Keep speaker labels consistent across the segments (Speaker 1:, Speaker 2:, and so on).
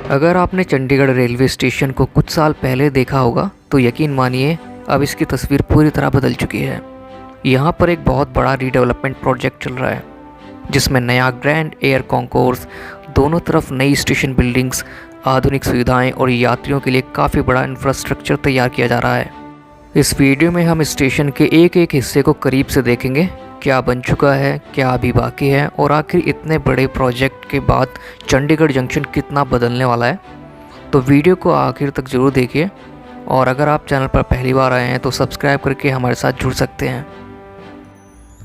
Speaker 1: अगर आपने Chandigarh railway station को कुछ साल पहले देखा होगा तो यकीन मानिए अब इसकी तस्वीर पूरी तरह बदल चुकी है। यहाँ पर एक बहुत बड़ा रीडेवलपमेंट प्रोजेक्ट चल रहा है जिसमें नया ग्रैंड एयर कॉन्कोर्स, दोनों तरफ नई स्टेशन बिल्डिंग्स, आधुनिक सुविधाएं और यात्रियों के लिए काफ़ी बड़ा इंफ्रास्ट्रक्चर तैयार किया जा रहा है। इस वीडियो में हम स्टेशन के एक एक हिस्से को करीब से देखेंगे, क्या बन चुका है, क्या अभी बाकी है और आखिर इतने बड़े प्रोजेक्ट के बाद चंडीगढ़ जंक्शन कितना बदलने वाला है। तो वीडियो को आखिर तक ज़रूर देखिए और अगर आप चैनल पर पहली बार आए हैं तो सब्सक्राइब करके हमारे साथ जुड़ सकते हैं।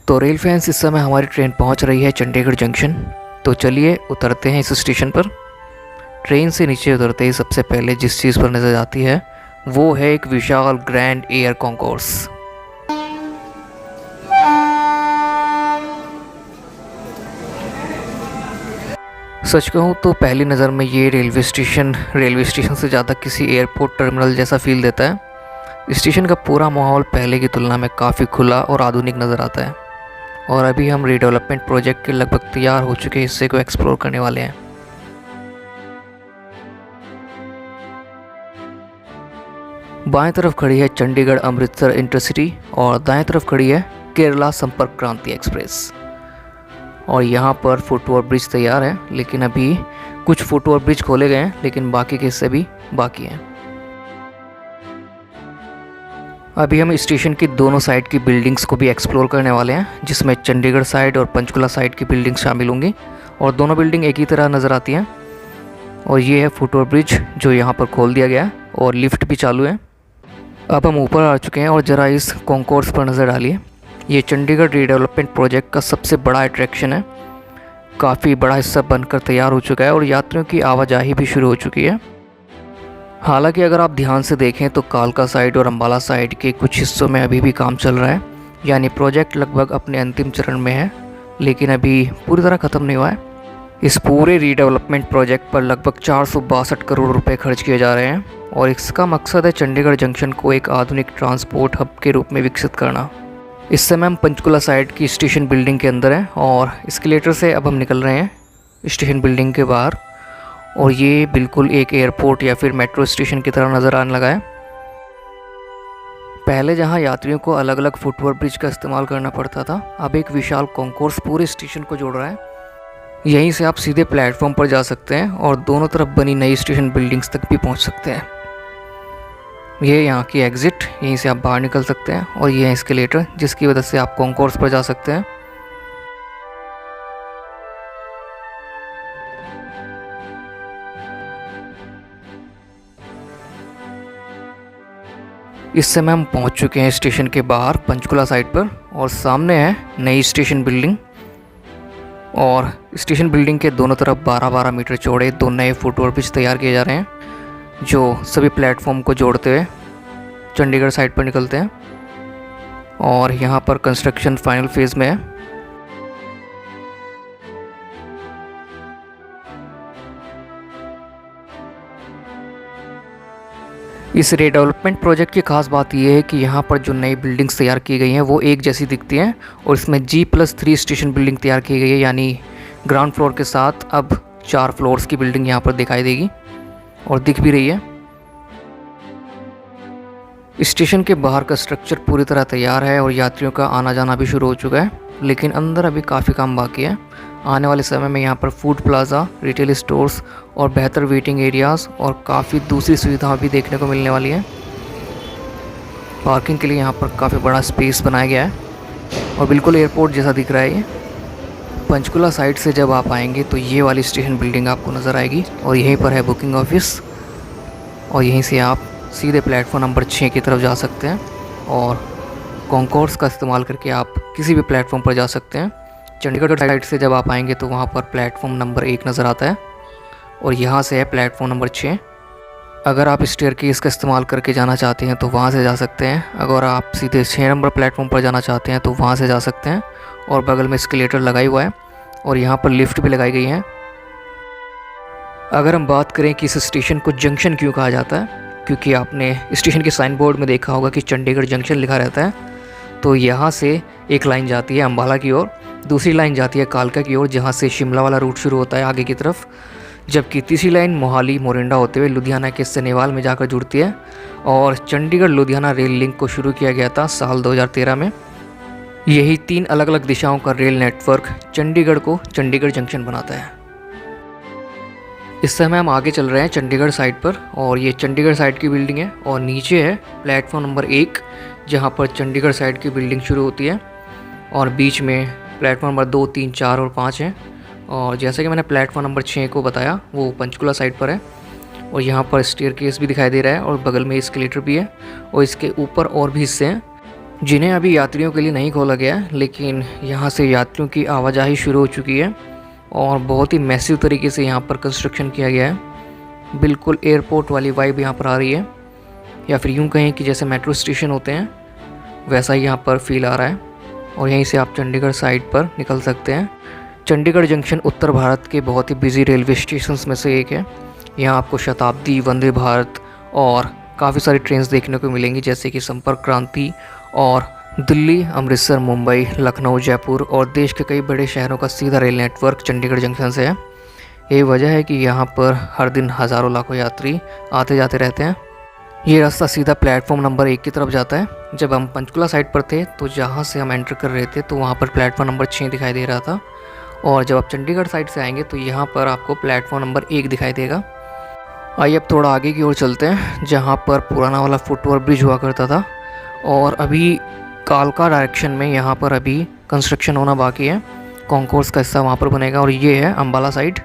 Speaker 1: तो रेल फैंस, इस समय हमारी ट्रेन पहुंच रही है चंडीगढ़ जंक्शन। तो चलिए उतरते हैं इस स्टेशन पर। ट्रेन से नीचे उतरते ही सबसे पहले जिस चीज़ पर नज़र आती है वो है एक विशाल ग्रैंड एयर कॉन्कोर्स। सच कहूँ तो पहली नज़र में ये रेलवे स्टेशन से ज़्यादा किसी एयरपोर्ट टर्मिनल जैसा फील देता है। स्टेशन का पूरा माहौल पहले की तुलना में काफ़ी खुला और आधुनिक नज़र आता है और अभी हम रीडेवलपमेंट प्रोजेक्ट के लगभग तैयार हो चुके हिस्से को एक्सप्लोर करने वाले हैं। बाएं तरफ खड़ी है चंडीगढ़ अमृतसर इंटरसिटी और दाएं तरफ खड़ी है केरला संपर्क क्रांति एक्सप्रेस। और यहाँ पर फुटओवर ब्रिज तैयार है, लेकिन अभी कुछ फुटओवर ब्रिज खोले गए हैं लेकिन बाकी के हिस्से भी बाकी हैं। अभी हम स्टेशन की दोनों साइड की बिल्डिंग्स को भी एक्सप्लोर करने वाले हैं, जिसमें चंडीगढ़ साइड और पंचकुला साइड की बिल्डिंग्स शामिल होंगी और दोनों बिल्डिंग एक ही तरह नज़र आती हैं। और ये है फुटओवर ब्रिज जो यहाँ पर खोल दिया गया है और लिफ्ट भी चालू है। अब हम ऊपर आ चुके हैं और ज़रा इस कॉन्कोर्स पर नज़र डालिए। ये चंडीगढ़ रीडेवलपमेंट प्रोजेक्ट का सबसे बड़ा अट्रैक्शन है। काफ़ी बड़ा हिस्सा बनकर तैयार हो चुका है और यात्रियों की आवाजाही भी शुरू हो चुकी है। हालांकि अगर आप ध्यान से देखें तो कालका साइड और अम्बाला साइड के कुछ हिस्सों में अभी भी काम चल रहा है, यानी प्रोजेक्ट लगभग अपने अंतिम चरण में है लेकिन अभी पूरी तरह ख़त्म नहीं हुआ है। इस पूरे रीडेवलपमेंट प्रोजेक्ट पर लगभग 462 करोड़ रुपए खर्च किए जा रहे हैं और इसका मकसद है चंडीगढ़ जंक्शन को एक आधुनिक ट्रांसपोर्ट हब के रूप में विकसित करना। इस समय हम पंचकुला साइड की स्टेशन बिल्डिंग के अंदर हैं और एस्केलेटर से अब हम निकल रहे हैं स्टेशन बिल्डिंग के बाहर और ये बिल्कुल एक एयरपोर्ट या फिर मेट्रो स्टेशन की तरह नज़र आने लगा है। पहले जहां यात्रियों को अलग अलग फुटओवर ब्रिज का इस्तेमाल करना पड़ता था, अब एक विशाल कॉन्कोर्स पूरे स्टेशन को जोड़ रहा है। यहीं से आप सीधे प्लेटफॉर्म पर जा सकते हैं और दोनों तरफ बनी नई स्टेशन बिल्डिंग्स तक भी पहुंच सकते हैं। ये यहाँ की एग्ज़िट, यहीं से आप बाहर निकल सकते हैं और ये है एस्केलेटर जिसकी वजह से आप कॉन्कोर्स पर जा सकते हैं। इस समय हम पहुंच चुके हैं स्टेशन के बाहर पंचकुला साइड पर और सामने है नई स्टेशन बिल्डिंग और स्टेशन बिल्डिंग के दोनों तरफ 12-12 मीटर चौड़े दो नए फुटओवर ब्रिज तैयार किए जा रहे हैं जो सभी प्लेटफॉर्म को जोड़ते हुए चंडीगढ़ साइड पर निकलते हैं और यहाँ पर कंस्ट्रक्शन फाइनल फेज़ में है। इस रीडेवलपमेंट प्रोजेक्ट की खास बात यह है कि यहाँ पर जो नई बिल्डिंग्स तैयार की गई हैं वो एक जैसी दिखती हैं और इसमें G+3 स्टेशन बिल्डिंग तैयार की गई है, यानी ग्राउंड फ्लोर के साथ अब 4 फ्लोर्स की बिल्डिंग यहाँ पर दिखाई देगी और दिख भी रही है। स्टेशन के बाहर का स्ट्रक्चर पूरी तरह तैयार है और यात्रियों का आना जाना भी शुरू हो चुका है, लेकिन अंदर अभी काफ़ी काम बाकी है। आने वाले समय में यहाँ पर फूड प्लाज़ा, रिटेल स्टोर्स और बेहतर वेटिंग एरियाज़ और काफ़ी दूसरी सुविधाएं भी देखने को मिलने वाली हैं। पार्किंग के लिए यहाँ पर काफ़ी बड़ा स्पेस बनाया गया है और बिल्कुल एयरपोर्ट जैसा दिख रहा है ये। पंचकुला साइड से जब आप आएंगे तो ये वाली स्टेशन बिल्डिंग आपको नज़र आएगी और यहीं पर है बुकिंग ऑफिस और यहीं से आप सीधे प्लेटफॉर्म नंबर 6 की तरफ जा सकते हैं और कॉन्कोर्स का इस्तेमाल करके आप किसी भी प्लेटफॉर्म पर जा सकते हैं। चंडीगढ़ साइड से जब आप आएंगे तो वहाँ पर प्लेटफॉर्म नंबर 1 नज़र आता है और यहाँ से है प्लेटफॉर्म नंबर 6। अगर आप स्टेयरकेस का इस्तेमाल करके जाना चाहते हैं तो वहाँ से जा सकते हैं। अगर आप सीधे 6 नंबर प्लेटफॉर्म पर जाना चाहते हैं तो वहाँ से जा सकते हैं और बगल में एस्केलेटर लगाई हुआ है और यहाँ पर लिफ्ट भी लगाई गई है। अगर हम बात करें कि इस स्टेशन को जंक्शन क्यों कहा जाता है, क्योंकि आपने स्टेशन के साइन बोर्ड में देखा होगा कि चंडीगढ़ जंक्शन लिखा रहता है। तो यहाँ से एक लाइन जाती है अम्बाला की ओर, दूसरी लाइन जाती है कालका की ओर, जहाँ से शिमला वाला रूट शुरू होता है आगे की तरफ। जबकि तीसरी लाइन मोहाली मोरिंडा होते हुए लुधियाना के सनेवाल में जाकर जुड़ती है। और चंडीगढ़ लुधियाना रेल लिंक को शुरू किया गया था साल 2013 में। यही 3 अलग अलग दिशाओं का रेल नेटवर्क चंडीगढ़ को चंडीगढ़ जंक्शन बनाता है। इस समय हम आगे चल रहे हैं चंडीगढ़ साइड पर, और ये चंडीगढ़ साइड की बिल्डिंग है और नीचे है प्लेटफॉर्म नंबर 1 जहाँ पर चंडीगढ़ साइड की बिल्डिंग शुरू होती है, और बीच में प्लेटफॉर्म नंबर 2, 3, 4 और 5 हैं। और जैसे कि मैंने प्लेटफॉर्म नंबर 6 को बताया वो पंचकुला साइड पर है, और यहाँ पर स्टेयरकेस भी दिखाई दे रहा है और बगल में एस्केलेटर भी है, और इसके ऊपर और भी हिस्से हैं जिन्हें अभी यात्रियों के लिए नहीं खोला गया है, लेकिन यहाँ से यात्रियों की आवाजाही शुरू हो चुकी है और बहुत ही मैसिव तरीके से यहाँ पर कंस्ट्रक्शन किया गया है। बिल्कुल एयरपोर्ट वाली वाइब यहाँ पर आ रही है, या फिर यूँ कहें कि जैसे मेट्रो स्टेशन होते हैं वैसा ही यहाँ पर फील आ रहा है। और यहीं से आप चंडीगढ़ साइड पर निकल सकते हैं। चंडीगढ़ जंक्शन उत्तर भारत के बहुत ही बिजी रेलवे स्टेशन में से एक है। यहाँ आपको शताब्दी, वंदे भारत और काफ़ी सारी ट्रेन्स देखने को मिलेंगी, जैसे कि संपर्क क्रांति और दिल्ली, अमृतसर, मुंबई, लखनऊ, जयपुर और देश के कई बड़े शहरों का सीधा रेल नेटवर्क चंडीगढ़ जंक्शन से है। यही वजह है कि यहाँ पर हर दिन हज़ारों लाखों यात्री आते जाते रहते हैं। ये रास्ता सीधा प्लेटफॉर्म नंबर 1 की तरफ जाता है। जब हम पंचकुला साइड पर थे तो जहाँ से हम एंटर कर रहे थे तो वहाँ पर प्लेटफॉर्म नंबर 6 दिखाई दे रहा था, और जब आप चंडीगढ़ साइड से आएंगे तो यहाँ पर आपको प्लेटफॉर्म नंबर 1 दिखाई देगा। आइए अब थोड़ा आगे की ओर चलते हैं, जहाँ पर पुराना वाला फुटओवर ब्रिज हुआ करता था, और अभी कालका डायरेक्शन में यहाँ पर अभी कंस्ट्रक्शन होना बाकी है। कॉन्कोर्स का हिस्सा वहाँ पर बनेगा, और ये है अम्बाला साइड।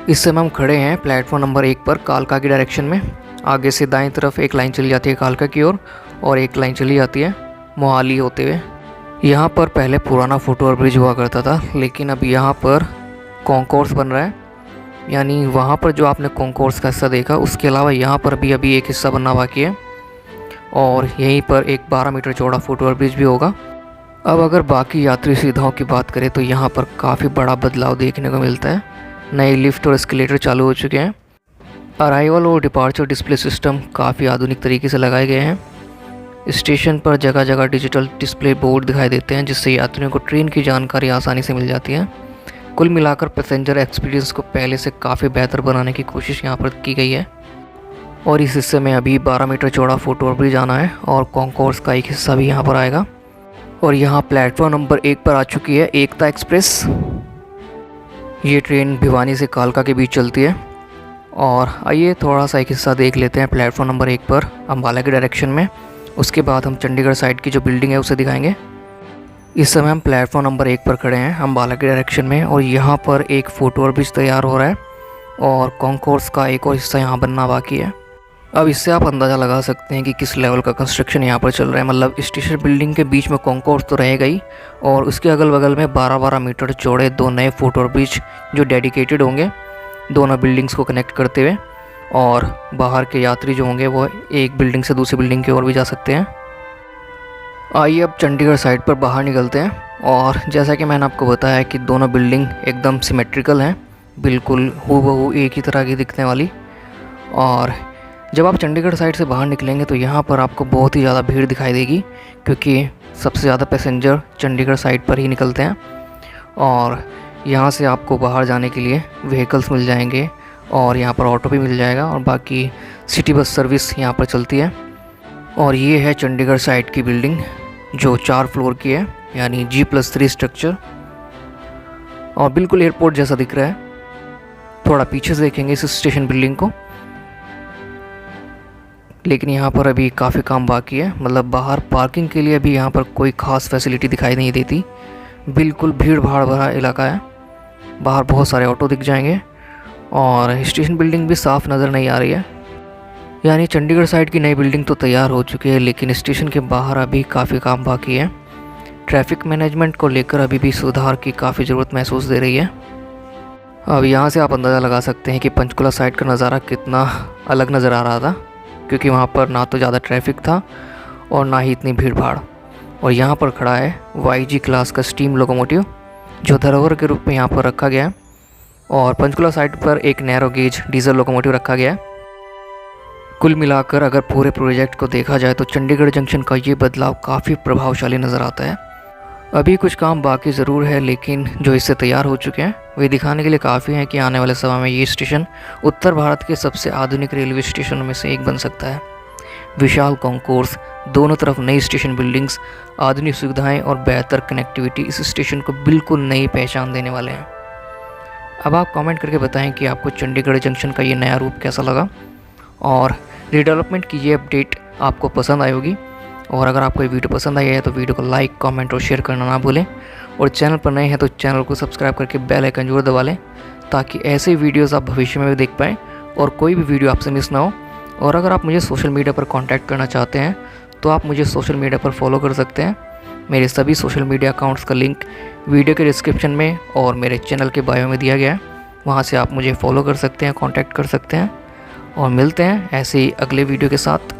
Speaker 1: इस समय हम खड़े हैं प्लेटफॉर्म नंबर 1 पर कालका की डायरेक्शन में। आगे से दाएं तरफ एक लाइन चली जाती है कालका की ओर, और एक लाइन चली जाती है मोहाली होते हुए। यहाँ पर पहले पुराना फुटओवर ब्रिज हुआ करता था, लेकिन अब यहाँ पर कॉन्कोर्स बन रहा है। यानी वहाँ पर जो आपने कॉन्कोर्स का हिस्सा देखा उसके अलावा यहाँ पर अभी एक हिस्सा बनना बाकी है, और यहीं पर एक 12 मीटर चौड़ा फुटओवर ब्रिज भी होगा। अब अगर बाकी यात्री सुविधाओं की बात करें तो यहाँ पर काफ़ी बड़ा बदलाव देखने को मिलता है। नए लिफ्ट और एस्केलेटर चालू हो चुके हैं। अराइवल और डिपार्चर डिस्प्ले सिस्टम काफ़ी आधुनिक तरीके से लगाए गए हैं। स्टेशन पर जगह जगह डिजिटल डिस्प्ले बोर्ड दिखाई देते हैं, जिससे यात्रियों को ट्रेन की जानकारी आसानी से मिल जाती है। कुल मिलाकर पैसेंजर एक्सपीरियंस को पहले से काफ़ी बेहतर बनाने की कोशिश यहाँ पर की गई है। और इस हिस्से में अभी 12 मीटर चौड़ा फुटओवर ब्रिज आना है, और कॉन्कोर्स का एक हिस्सा भी यहाँ पर आएगा। और यहाँ प्लेटफॉर्म नंबर 1 पर आ चुकी है एकता एक्सप्रेस। ये ट्रेन भिवानी से कालका के बीच चलती है। और आइए थोड़ा सा एक हिस्सा देख लेते हैं प्लेटफॉर्म नंबर 1 पर अम्बाला के डायरेक्शन में। उसके बाद हम चंडीगढ़ साइड की जो बिल्डिंग है उसे दिखाएंगे। इस समय हम प्लेटफॉर्म नंबर 1 पर खड़े हैं अम्बाला के डायरेक्शन में, और यहाँ पर एक फुटओवर ब्रिज तैयार हो रहा है, और कॉन्कोर्स का एक और हिस्सा यहाँ बनना बाकी है। अब इससे आप अंदाज़ा लगा सकते हैं कि किस लेवल का कंस्ट्रक्शन यहाँ पर चल रहा है। मतलब स्टेशन बिल्डिंग के बीच में कॉन्कोर्स तो रहेगा ही, और उसके अगल बगल में 12-12 मीटर चौड़े 2 नए फुटओवर ब्रिज जो डेडिकेटेड होंगे दोनों बिल्डिंग्स को कनेक्ट करते हुए, और बाहर के यात्री जो होंगे वो एक बिल्डिंग से दूसरी बिल्डिंग की ओर भी जा सकते हैं। आइए अब चंडीगढ़ साइड पर बाहर निकलते हैं, और जैसा कि मैंने आपको बताया कि दोनों बिल्डिंग एकदम सिमेट्रिकल हैं, बिल्कुल हूबहू एक ही तरह की दिखने वाली। और जब आप चंडीगढ़ साइड से बाहर निकलेंगे तो यहाँ पर आपको बहुत ही ज़्यादा भीड़ दिखाई देगी, क्योंकि सबसे ज़्यादा पैसेंजर चंडीगढ़ साइड पर ही निकलते हैं। और यहाँ से आपको बाहर जाने के लिए व्हीकल्स मिल जाएंगे, और यहाँ पर ऑटो भी मिल जाएगा, और बाकी सिटी बस सर्विस यहाँ पर चलती है। और ये है चंडीगढ़ साइड की बिल्डिंग जो 4 फ्लोर की है, यानी G+3 स्ट्रक्चर, और बिल्कुल एयरपोर्ट जैसा दिख रहा है। थोड़ा पीछे से देखेंगे इस स्टेशन बिल्डिंग को, लेकिन यहाँ पर अभी काफ़ी काम बाकी है। मतलब बाहर पार्किंग के लिए अभी यहाँ पर कोई ख़ास फैसिलिटी दिखाई नहीं देती। बिल्कुल भीड़ भाड़ भरा इलाका है। बाहर बहुत सारे ऑटो दिख जाएंगे, और स्टेशन बिल्डिंग भी साफ़ नज़र नहीं आ रही है। यानी चंडीगढ़ साइड की नई बिल्डिंग तो तैयार हो चुकी है, लेकिन स्टेशन के बाहर अभी काफ़ी काम बाकी है। ट्रैफिक मैनेजमेंट को लेकर अभी भी सुधार की काफ़ी ज़रूरत महसूस दे रही है। अब यहाँ से आप अंदाज़ा लगा सकते हैं कि पंचकुला साइड का नज़ारा कितना अलग नज़र आ रहा था, क्योंकि वहाँ पर ना तो ज़्यादा ट्रैफिक था और ना ही इतनी भीड़ भाड़। और यहाँ पर खड़ा है YG क्लास का स्टीम लोकोमोटिव, जो धरोहर के रूप में यहाँ पर रखा गया है। और पंचकुला साइड पर एक नैरो गेज डीजल लोकोमोटिव रखा गया है। कुल मिलाकर अगर पूरे प्रोजेक्ट को देखा जाए तो चंडीगढ़ जंक्शन का ये बदलाव काफ़ी प्रभावशाली नज़र आता है। अभी कुछ काम बाकी ज़रूर है, लेकिन जो हिस्से तैयार हो चुके हैं वे दिखाने के लिए काफ़ी हैं कि आने वाले समय में ये स्टेशन उत्तर भारत के सबसे आधुनिक रेलवे स्टेशनों में से एक बन सकता है। विशाल कॉन्कोर्स, दोनों तरफ नई स्टेशन बिल्डिंग्स, आधुनिक सुविधाएं और बेहतर कनेक्टिविटी इस स्टेशन को बिल्कुल नई पहचान देने वाले हैं। अब आप कमेंट करके बताएं कि आपको चंडीगढ़ जंक्शन का ये नया रूप कैसा लगा और रिडेवलपमेंट की ये अपडेट आपको पसंद आई होगी। और अगर आपको ये वीडियो पसंद आई है तो वीडियो को लाइक, कमेंट और शेयर करना ना भूलें। और चैनल पर नए हैं तो चैनल को सब्सक्राइब करके बेल आइकन जरूर दबा लें, ताकि ऐसे वीडियोस आप भविष्य में भी देख पाएँ और कोई भी वीडियो आपसे मिस ना हो। और अगर आप मुझे सोशल मीडिया पर कांटेक्ट करना चाहते हैं तो आप मुझे सोशल मीडिया पर फॉलो कर सकते हैं। मेरे सभी सोशल मीडिया अकाउंट्स का लिंक वीडियो के डिस्क्रिप्शन में और मेरे चैनल के बायो में दिया गया है। वहाँ से आप मुझे फॉलो कर सकते हैं, कांटेक्ट कर सकते हैं। और मिलते हैं ऐसे ही अगले वीडियो के साथ।